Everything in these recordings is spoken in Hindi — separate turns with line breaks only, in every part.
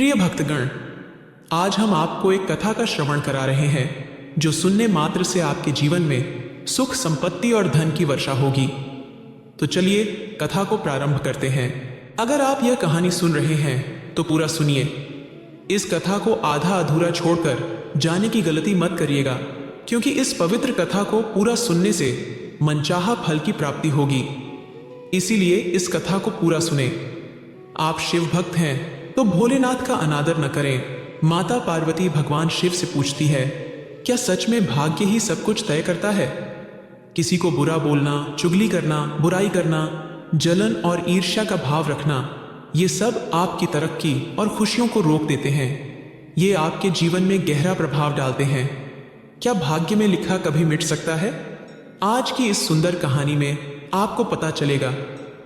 प्रिय भक्तगण, आज हम आपको एक कथा का श्रवण करा रहे हैं जो सुनने मात्र से आपके जीवन में सुख, संपत्ति और धन की वर्षा होगी। तो चलिए कथा को प्रारंभ करते हैं। अगर आप यह कहानी सुन रहे हैं तो पूरा सुनिए। इस कथा को आधा अधूरा छोड़कर जाने की गलती मत करिएगा, क्योंकि इस पवित्र कथा को पूरा सुनने से मनचाहा फल की प्राप्ति होगी। इसीलिए इस कथा को पूरा सुने। आप शिव भक्त हैं तो भोलेनाथ का अनादर न करें। माता पार्वती भगवान शिव से पूछती है, क्या सच में भाग्य ही सब कुछ तय करता है? किसी को बुरा बोलना, चुगली करना, बुराई करना, जलन और ईर्ष्या का भाव रखना, ये सब आपकी तरक्की और खुशियों को रोक देते हैं। ये आपके जीवन में गहरा प्रभाव डालते हैं। क्या भाग्य में लिखा कभी मिट सकता है? आज की इस सुंदर कहानी में आपको पता चलेगा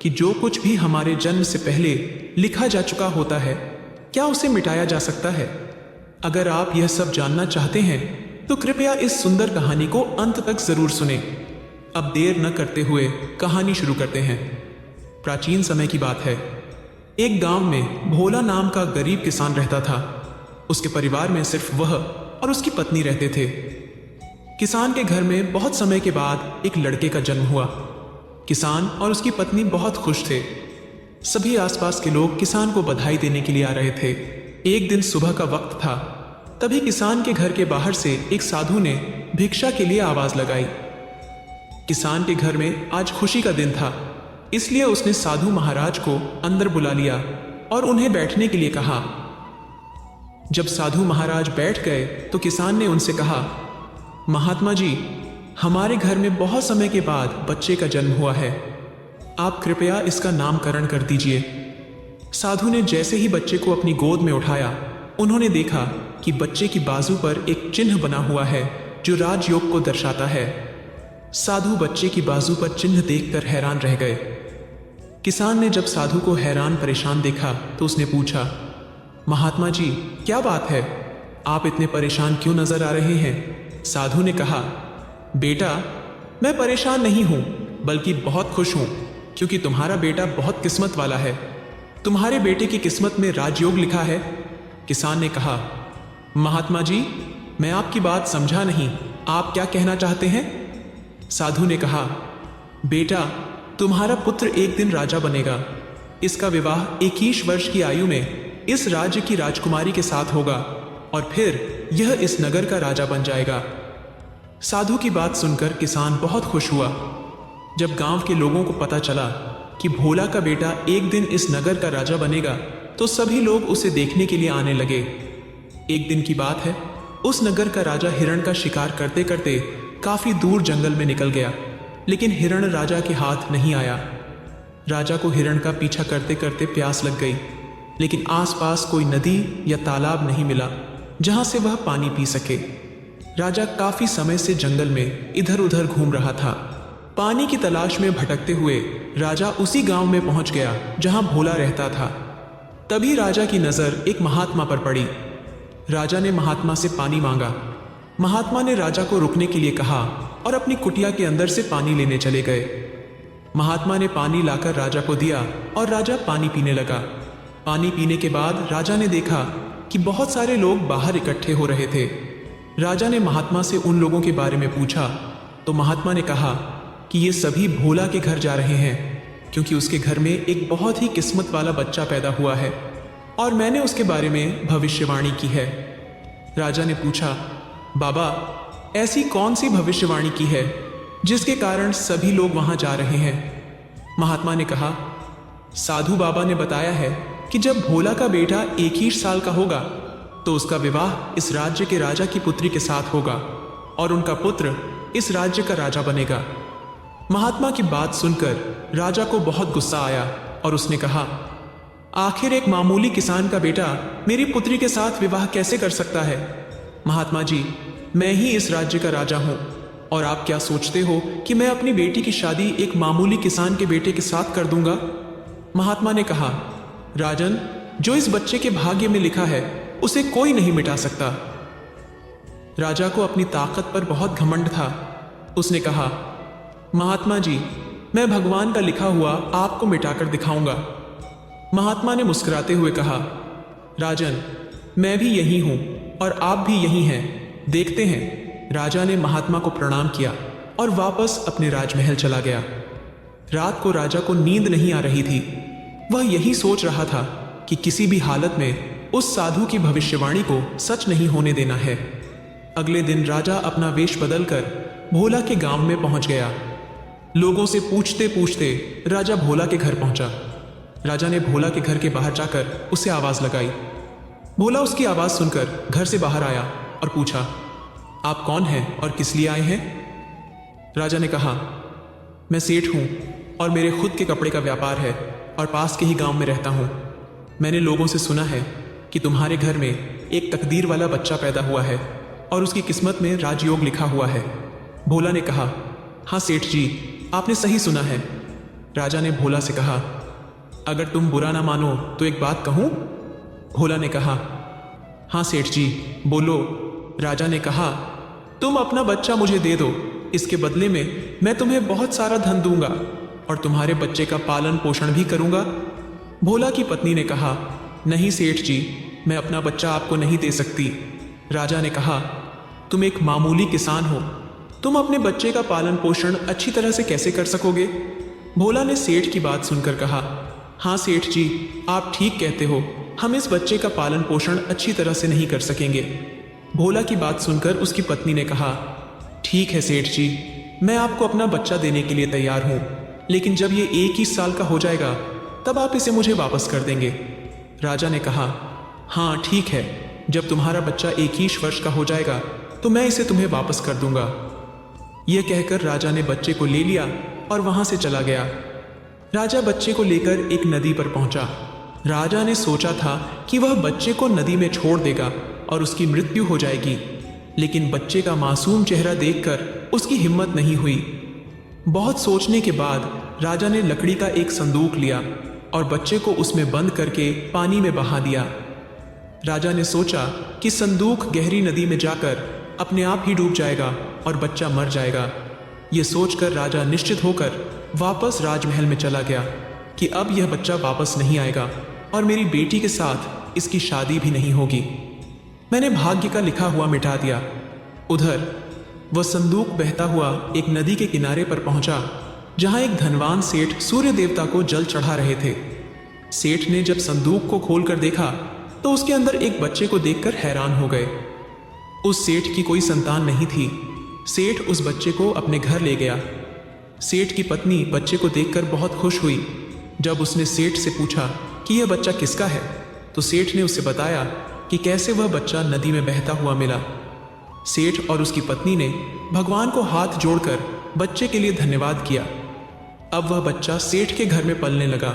कि जो कुछ भी हमारे जन्म से पहले लिखा जा चुका होता है, क्या उसे मिटाया जा सकता है? अगर आप यह सब जानना चाहते हैं तो कृपया इस सुंदर कहानी को अंत तक जरूर सुने। अब देर न करते हुए कहानी शुरू करते हैं। प्राचीन समय की बात है। एक गांव में भोला नाम का गरीब किसान रहता था। उसके परिवार में सिर्फ वह और उसकी पत्नी रहते थे। किसान के घर में बहुत समय के बाद एक लड़के का जन्म हुआ। किसान और उसकी पत्नी बहुत खुश थे। सभी आसपास के लोग किसान को बधाई देने के लिए आ रहे थे। एक दिन सुबह का वक्त था। तभी किसान के घर के बाहर से एक साधु ने भिक्षा के लिए आवाज लगाई। किसान के घर में आज खुशी का दिन था, इसलिए उसने साधु महाराज को अंदर बुला लिया और उन्हें बैठने के लिए कहा। जब साधु महाराज बैठ गए तो किसान ने उनसे कहा, महात्मा जी, हमारे घर में बहुत समय के बाद बच्चे का जन्म हुआ है। आप कृपया इसका नामकरण कर दीजिए। साधु ने जैसे ही बच्चे को अपनी गोद में उठाया, उन्होंने देखा कि बच्चे की बाजू पर एक चिन्ह बना हुआ है जो राजयोग को दर्शाता है। साधु बच्चे की बाजू पर चिन्ह देखकर हैरान रह गए। किसान ने जब साधु को हैरान परेशान देखा तो उसने पूछा, महात्मा जी, क्या बात है? आप इतने परेशान क्यों नजर आ रहे हैं? साधु ने कहा, बेटा, मैं परेशान नहीं हूं, बल्कि बहुत खुश हूं, क्योंकि तुम्हारा बेटा बहुत किस्मत वाला है। तुम्हारे बेटे की किस्मत में राजयोग लिखा है। किसान ने कहा, महात्मा जी, मैं आपकी बात समझा नहीं, आप क्या कहना चाहते हैं? साधु ने कहा, बेटा, तुम्हारा पुत्र एक दिन राजा बनेगा। इसका विवाह 21 वर्ष की आयु में इस राज्य की राजकुमारी के साथ होगा और फिर यह इस नगर का राजा बन जाएगा। साधु की बात सुनकर किसान बहुत खुश हुआ। जब गांव के लोगों को पता चला कि भोला का बेटा एक दिन इस नगर का राजा बनेगा, तो सभी लोग उसे देखने के लिए आने लगे। एक दिन की बात है, उस नगर का राजा हिरण का शिकार करते करते काफी दूर जंगल में निकल गया, लेकिन हिरण राजा के हाथ नहीं आया। राजा को हिरण का पीछा करते करते प्यास लग गई, लेकिन आसपास कोई नदी या तालाब नहीं मिला जहां से वह पानी पी सके। राजा काफी समय से जंगल में इधर उधर घूम रहा था। पानी की तलाश में भटकते हुए राजा उसी गांव में पहुंच गया जहां भोला रहता था। तभी राजा की नजर एक महात्मा पर पड़ी। राजा ने महात्मा से पानी मांगा। महात्मा ने राजा को रुकने के लिए कहा और अपनी कुटिया के अंदर से पानी लेने चले गए। महात्मा ने पानी लाकर राजा को दिया और राजा पानी पीने लगा। पानी पीने के बाद राजा ने देखा कि बहुत सारे लोग बाहर इकट्ठे हो रहे थे। राजा ने महात्मा से उन लोगों के बारे में पूछा तो महात्मा ने कहा कि ये सभी भोला के घर जा रहे हैं, क्योंकि उसके घर में एक बहुत ही किस्मत वाला बच्चा पैदा हुआ है और मैंने उसके बारे में भविष्यवाणी की है। राजा ने पूछा, बाबा, ऐसी कौन सी भविष्यवाणी की है जिसके कारण सभी लोग वहां जा रहे हैं? महात्मा ने कहा, साधु बाबा ने बताया है कि जब भोला का बेटा 21 साल का होगा तो उसका विवाह इस राज्य के राजा की पुत्री के साथ होगा और उनका पुत्र इस राज्य का राजा बनेगा। महात्मा की बात सुनकर राजा को बहुत गुस्सा आया और उसने कहा, आखिर एक मामूली किसान का बेटा मेरी पुत्री के साथ विवाह कैसे कर सकता है? महात्मा जी, मैं ही इस राज्य का राजा हूं और आप क्या सोचते हो कि मैं अपनी बेटी की शादी एक मामूली किसान के बेटे के साथ कर दूंगा? महात्मा ने कहा, राजन, जो इस बच्चे के भाग्य में लिखा है उसे कोई नहीं मिटा सकता। राजा को अपनी ताकत पर बहुत घमंड था। उसने कहा, महात्मा जी, मैं भगवान का लिखा हुआ आपको मिटाकर दिखाऊंगा। महात्मा ने मुस्कुराते हुए कहा, राजन, मैं भी यही हूं और आप भी यही हैं, देखते हैं। राजा ने महात्मा को प्रणाम किया और वापस अपने राजमहल चला गया। रात को राजा को नींद नहीं आ रही थी। वह यही सोच रहा था कि किसी भी हालत में उस साधु की भविष्यवाणी को सच नहीं होने देना है। अगले दिन राजा अपना वेश बदलकर भोला के गांव में पहुंच गया। लोगों से पूछते पूछते राजा भोला के घर पहुंचा। राजा ने भोला के घर के बाहर जाकर उसे आवाज लगाई। भोला उसकी आवाज सुनकर घर से बाहर आया और पूछा, आप कौन हैं और किस लिए आए हैं? राजा ने कहा, मैं सेठ हूं और मेरे खुद के कपड़े का व्यापार है और पास के ही गांव में रहता हूं। मैंने लोगों से सुना है कि तुम्हारे घर में एक तकदीर वाला बच्चा पैदा हुआ है और उसकी किस्मत में राजयोग लिखा हुआ है। भोला ने कहा, हाँ सेठ जी, आपने सही सुना है। राजा ने भोला से कहा, अगर तुम बुरा ना मानो तो एक बात कहूं? भोला ने कहा, हाँ सेठ जी, बोलो। राजा ने कहा, तुम अपना बच्चा मुझे दे दो, इसके बदले में मैं तुम्हें बहुत सारा धन दूंगा और तुम्हारे बच्चे का पालन पोषण भी करूंगा। भोला की पत्नी ने कहा, नहीं सेठ जी, मैं अपना बच्चा आपको नहीं दे सकती। राजा ने कहा, तुम एक मामूली किसान हो, तुम अपने बच्चे का पालन पोषण अच्छी तरह से कैसे कर सकोगे? भोला ने सेठ की बात सुनकर कहा, हाँ सेठ जी, आप ठीक कहते हो, हम इस बच्चे का पालन पोषण अच्छी तरह से नहीं कर सकेंगे। भोला की बात सुनकर उसकी पत्नी ने कहा, ठीक है सेठ जी, मैं आपको अपना बच्चा देने के लिए तैयार हूं, लेकिन जब ये 21 साल का हो जाएगा तब आप इसे मुझे वापस कर देंगे। राजा ने कहा, हाँ ठीक है, जब तुम्हारा बच्चा 21 वर्ष का हो जाएगा तो मैं इसे तुम्हें वापस कर दूंगा। यह कहकर राजा ने बच्चे को ले लिया और वहां से चला गया। राजा बच्चे को लेकर एक नदी पर पहुंचा। राजा ने सोचा था कि वह बच्चे को नदी में छोड़ देगा और उसकी मृत्यु हो जाएगी, लेकिन बच्चे का मासूम चेहरा देखकर उसकी हिम्मत नहीं हुई। बहुत सोचने के बाद राजा ने लकड़ी का एक संदूक लिया और बच्चे को उसमें बंद करके पानी में बहा दिया। राजा ने सोचा कि संदूक गहरी नदी में जाकर अपने आप ही डूब जाएगा और बच्चा मर जाएगा। ये सोचकर राजा निश्चित होकर वापस राजमहल में चला गया कि अब यह बच्चा वापस नहीं आएगा और मेरी बेटी के साथ इसकी शादी भी नहीं होगी। मैंने भाग्य का लिखा हुआ मिटा दिया। उधर वह संदूक बहता हुआ एक नदी के किनारे पर पहुंचा, जहां एक धनवान सेठ सूर्य देवता को जल चढ़ा रहे थे। सेठ ने जब संदूक को खोलकर देखा तो उसके अंदर एक बच्चे को देखकर हैरान हो गए। उस सेठ की कोई संतान नहीं थी। सेठ उस बच्चे को अपने घर ले गया। सेठ की पत्नी बच्चे को देखकर बहुत खुश हुई। जब उसने सेठ से पूछा कि यह बच्चा किसका है, तो सेठ ने उसे बताया कि कैसे वह बच्चा नदी में बहता हुआ मिला। सेठ और उसकी पत्नी ने भगवान को हाथ जोड़कर बच्चे के लिए धन्यवाद किया। अब वह बच्चा सेठ के घर में पलने लगा।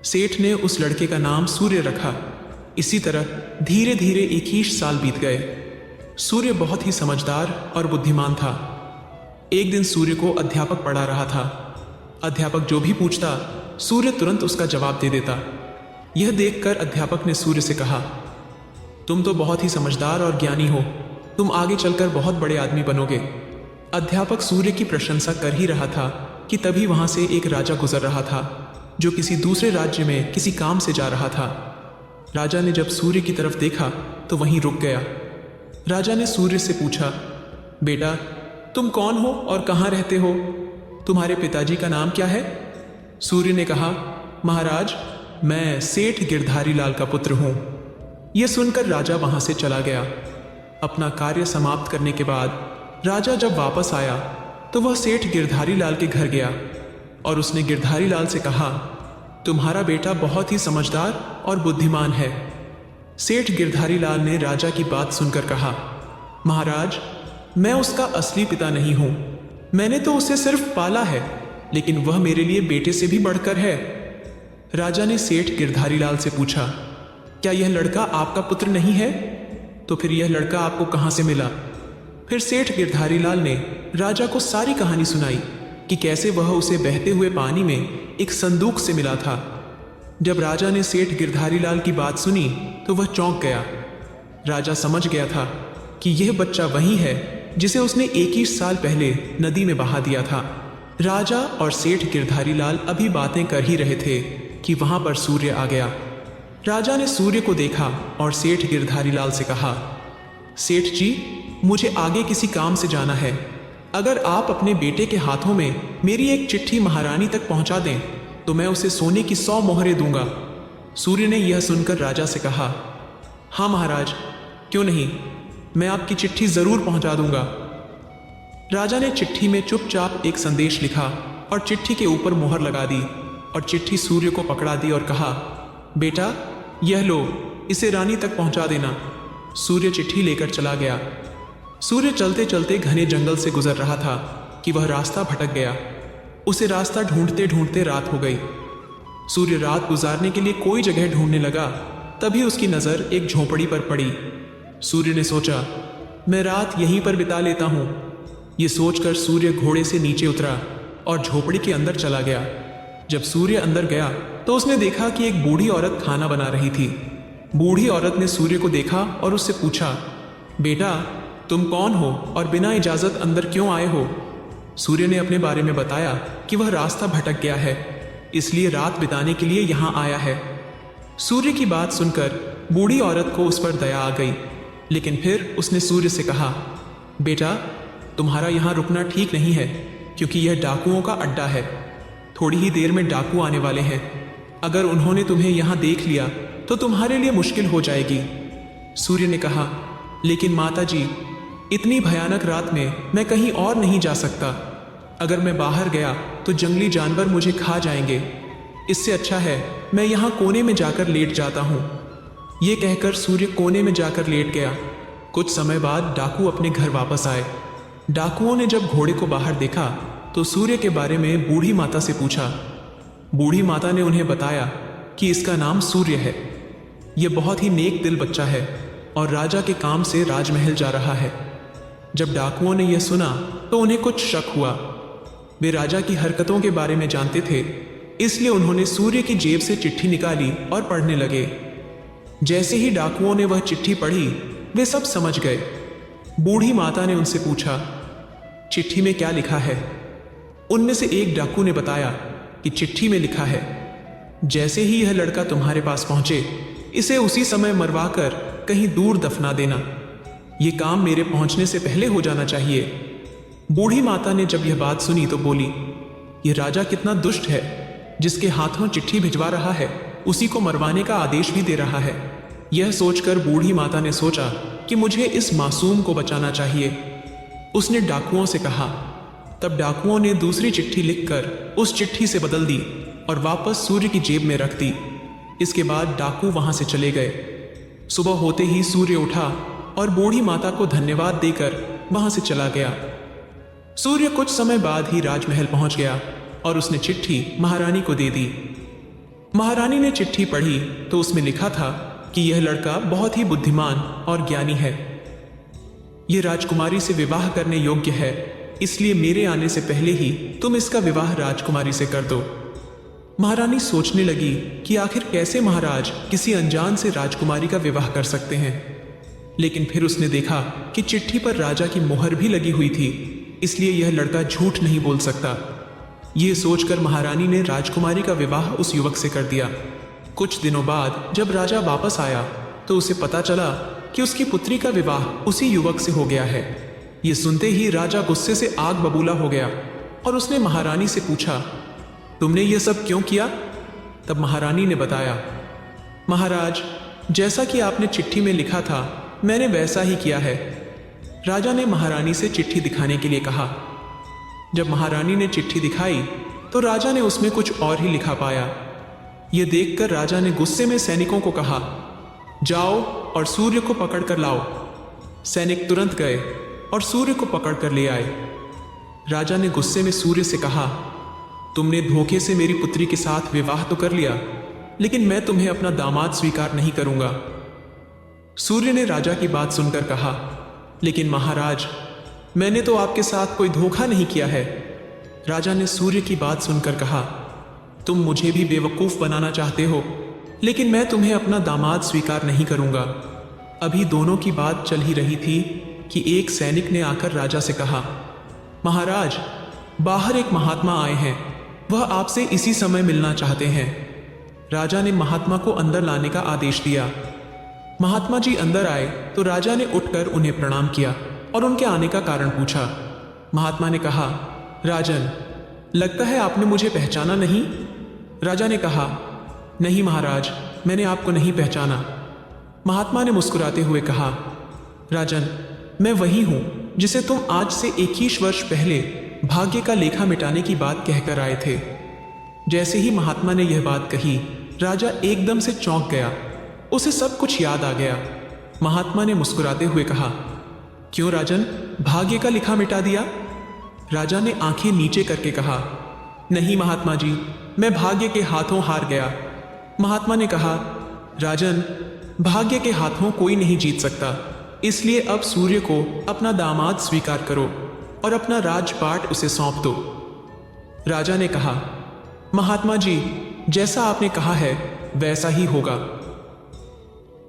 सेठ ने उस लड़के का नाम सूर्य रखा। इसी तरह धीरे धीरे 21 साल बीत गए। सूर्य बहुत ही समझदार और बुद्धिमान था। एक दिन सूर्य को अध्यापक पढ़ा रहा था। अध्यापक जो भी पूछता, सूर्य तुरंत उसका जवाब दे देता। यह देखकर अध्यापक ने सूर्य से कहा, तुम तो बहुत ही समझदार और ज्ञानी हो, तुम आगे चलकर बहुत बड़े आदमी बनोगे। अध्यापक सूर्य की प्रशंसा कर ही रहा था कि तभी वहां से एक राजा गुजर रहा था, जो किसी दूसरे राज्य में किसी काम से जा रहा था। राजा ने जब सूर्य की तरफ देखा तो वहीं रुक गया। राजा ने सूर्य से पूछा, बेटा तुम कौन हो और कहाँ रहते हो? तुम्हारे पिताजी का नाम क्या है? सूर्य ने कहा, महाराज मैं सेठ गिरधारी लाल का पुत्र हूं। यह सुनकर राजा वहां से चला गया। अपना कार्य समाप्त करने के बाद राजा जब वापस आया तो वह सेठ गिरधारी लाल के घर गया और उसने गिरधारी लाल से कहा, तुम्हारा बेटा बहुत ही समझदार और बुद्धिमान है। सेठ गिरधारी लाल ने राजा की बात सुनकर कहा, महाराज मैं उसका असली पिता नहीं हूं, मैंने तो उसे सिर्फ पाला है, लेकिन वह मेरे लिए बेटे से भी बढ़कर है। राजा ने सेठ गिरधारी लाल से पूछा, क्या यह लड़का आपका पुत्र नहीं है? तो फिर यह लड़का आपको कहां से मिला? फिर सेठ गिरधारी लाल ने राजा को सारी कहानी सुनाई कि कैसे वह उसे बहते हुए पानी में एक संदूक से मिला था। जब राजा ने सेठ गिरधारी लाल की बात सुनी तो वह चौंक गया। राजा समझ गया था कि यह बच्चा वही है जिसे उसने 21 साल पहले नदी में बहा दिया था। राजा और सेठ गिरधारी लाल अभी बातें कर ही रहे थे कि वहां पर सूर्य आ गया। राजा ने सूर्य को देखा और सेठ गिरधारी लाल से कहा, सेठ जी, मुझे आगे किसी काम से जाना है। अगर आप अपने बेटे के हाथों में मेरी एक चिट्ठी महारानी तक पहुंचा दें तो मैं उसे सोने की 100 मोहरें दूंगा। सूर्य ने यह सुनकर राजा से कहा, हाँ महाराज, क्यों नहीं, मैं आपकी चिट्ठी जरूर पहुंचा दूंगा। राजा ने चिट्ठी में चुपचाप एक संदेश लिखा और चिट्ठी के ऊपर मोहर लगा दी और चिट्ठी सूर्य को पकड़ा दी और कहा, बेटा यह लो, इसे रानी तक पहुंचा देना। सूर्य चिट्ठी लेकर चला गया। सूर्य चलते चलते घने जंगल से गुजर रहा था कि वह रास्ता भटक गया। उसे रास्ता ढूंढते ढूंढते रात हो गई। सूर्य रात गुजारने के लिए कोई जगह ढूंढने लगा, तभी उसकी नजर एक झोपड़ी पर पड़ी। सूर्य ने सोचा, मैं रात यहीं पर बिता लेता हूं। ये सोचकर सूर्य घोड़े से नीचे उतरा और झोपड़ी के अंदर चला गया। जब सूर्य अंदर गया तो उसने देखा कि एक बूढ़ी औरत खाना बना रही थी। बूढ़ी औरत ने सूर्य को देखा और उससे पूछा, बेटा तुम कौन हो और बिना इजाजत अंदर क्यों आए हो? सूर्य ने अपने बारे में बताया कि वह रास्ता भटक गया है, इसलिए रात बिताने के लिए यहाँ आया है। सूर्य की बात सुनकर बूढ़ी औरत को उस पर दया आ गई, लेकिन फिर उसने सूर्य से कहा, बेटा तुम्हारा यहाँ रुकना ठीक नहीं है, क्योंकि यह डाकुओं का अड्डा है। थोड़ी ही देर में डाकू आने वाले हैं। अगर उन्होंने तुम्हें यहाँ देख लिया तो तुम्हारे लिए मुश्किल हो जाएगी। सूर्य ने कहा, लेकिन माता जी, इतनी भयानक रात में मैं कहीं और नहीं जा सकता। अगर मैं बाहर गया तो जंगली जानवर मुझे खा जाएंगे। इससे अच्छा है मैं यहाँ कोने में जाकर लेट जाता हूँ। ये कहकर सूर्य कोने में जाकर लेट गया। कुछ समय बाद डाकू अपने घर वापस आए। डाकुओं ने जब घोड़े को बाहर देखा तो सूर्य के बारे में बूढ़ी माता से पूछा। बूढ़ी माता ने उन्हें बताया कि इसका नाम सूर्य है। यह बहुत ही नेक दिल बच्चा है और राजा के काम से राजमहल जा रहा है। जब डाकुओं ने यह सुना तो उन्हें कुछ शक हुआ। वे राजा की हरकतों के बारे में जानते थे, इसलिए उन्होंने सूर्य की जेब से चिट्ठी निकाली और पढ़ने लगे। जैसे ही डाकुओं ने वह चिट्ठी पढ़ी, वे सब समझ गए। बूढ़ी माता ने उनसे पूछा, चिट्ठी में क्या लिखा है? उनमें से एक डाकू ने बताया कि चिट्ठी में लिखा है, जैसे ही यह लड़का तुम्हारे पास पहुंचे, इसे उसी समय मरवाकर कहीं दूर दफना देना। यह काम मेरे पहुंचने से पहले हो जाना चाहिए। बूढ़ी माता ने जब यह बात सुनी तो बोली, यह राजा कितना दुष्ट है, जिसके हाथों चिट्ठी भिजवा रहा है उसी को मरवाने का आदेश भी दे रहा है। यह सोचकर बूढ़ी माता ने सोचा कि मुझे इस मासूम को बचाना चाहिए। उसने डाकुओं से कहा। तब डाकुओं ने दूसरी चिट्ठी लिखकर उस चिट्ठी से बदल दी और वापस सूर्य की जेब में रख दी। इसके बाद डाकू वहां से चले गए। सुबह होते ही सूर्य उठा और बूढ़ी माता को धन्यवाद देकर वहां से चला गया। सूर्य कुछ समय बाद ही राजमहल पहुंच गया और उसने चिट्ठी महारानी को दे दी। महारानी ने चिट्ठी पढ़ी तो उसमें लिखा था कि यह लड़का बहुत ही बुद्धिमान और ज्ञानी है। यह राजकुमारी से विवाह करने योग्य है, इसलिए मेरे आने से पहले ही तुम इसका विवाह राजकुमारी से कर दो। महारानी सोचने लगी कि आखिर कैसे महाराज किसी अनजान से राजकुमारी का विवाह कर सकते हैं, लेकिन फिर उसने देखा कि चिट्ठी पर राजा की मोहर भी लगी हुई थी, इसलिए यह लड़का झूठ नहीं बोल सकता। यह सोचकर महारानी ने राजकुमारी का विवाह उस युवक से कर दिया। कुछ दिनों बाद जब राजा वापस आया तो उसे पता चला कि उसकी पुत्री का विवाह उसी युवक से हो गया है। यह सुनते ही राजा गुस्से से आग बबूला हो गया और उसने महारानी से पूछा, तुमने यह सब क्यों किया? तब महारानी ने बताया, महाराज, जैसा कि आपने चिट्ठी में लिखा था मैंने वैसा ही किया है। राजा ने महारानी से चिट्ठी दिखाने के लिए कहा। जब महारानी ने चिट्ठी दिखाई तो राजा ने उसमें कुछ और ही लिखा पाया। यह देखकर राजा ने गुस्से में सैनिकों को कहा, जाओ और सूर्य को पकड़ कर लाओ। सैनिक तुरंत गए और सूर्य को पकड़ कर ले आए। राजा ने गुस्से में सूर्य से कहा, तुमने धोखे से मेरी पुत्री के साथ विवाह तो कर लिया, लेकिन मैं तुम्हें अपना दामाद स्वीकार नहीं करूंगा। सूर्य ने राजा की बात सुनकर कहा, लेकिन महाराज, मैंने तो आपके साथ कोई धोखा नहीं किया है। राजा ने सूर्य की बात सुनकर कहा, तुम मुझे भी बेवकूफ बनाना चाहते हो, लेकिन मैं तुम्हें अपना दामाद स्वीकार नहीं करूंगा। अभी दोनों की बात चल ही रही थी कि एक सैनिक ने आकर राजा से कहा, महाराज, बाहर एक महात्मा आए हैं, वह आपसे इसी समय मिलना चाहते हैं। राजा ने महात्मा को अंदर लाने का आदेश दिया। महात्मा जी अंदर आए तो राजा ने उठकर उन्हें प्रणाम किया और उनके आने का कारण पूछा। महात्मा ने कहा, राजन, लगता है आपने मुझे पहचाना नहीं। राजा ने कहा, नहीं महाराज, मैंने आपको नहीं पहचाना। महात्मा ने मुस्कुराते हुए कहा, राजन, मैं वही हूं जिसे तुम आज से 21 वर्ष पहले भाग्य का लेखा मिटाने की बात कहकर आए थे। जैसे ही महात्मा ने यह बात कही, राजा एकदम से चौंक गया। उसे सब कुछ याद आ गया। महात्मा ने मुस्कुराते हुए कहा, क्यों राजन, भाग्य का लिखा मिटा दिया? राजा ने आंखें नीचे करके कहा, नहीं महात्मा जी, मैं भाग्य के हाथों हार गया। महात्मा ने कहा, राजन, भाग्य के हाथों कोई नहीं जीत सकता, इसलिए अब सूर्य को अपना दामाद स्वीकार करो और अपना राजपाट उसे सौंप दो। राजा ने कहा, महात्मा जी, जैसा आपने कहा है वैसा ही होगा।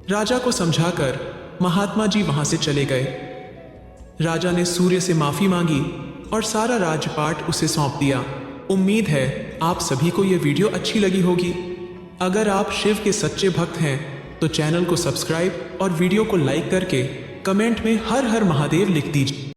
राजा को समझाकर महात्मा जी वहां से चले गए। राजा ने सूर्य से माफी मांगी और सारा राजपाट उसे सौंप दिया। उम्मीद है आप सभी को यह वीडियो अच्छी लगी होगी। अगर आप शिव के सच्चे भक्त हैं तो चैनल को सब्सक्राइब और वीडियो को लाइक करके कमेंट में हर हर महादेव लिख दीजिए।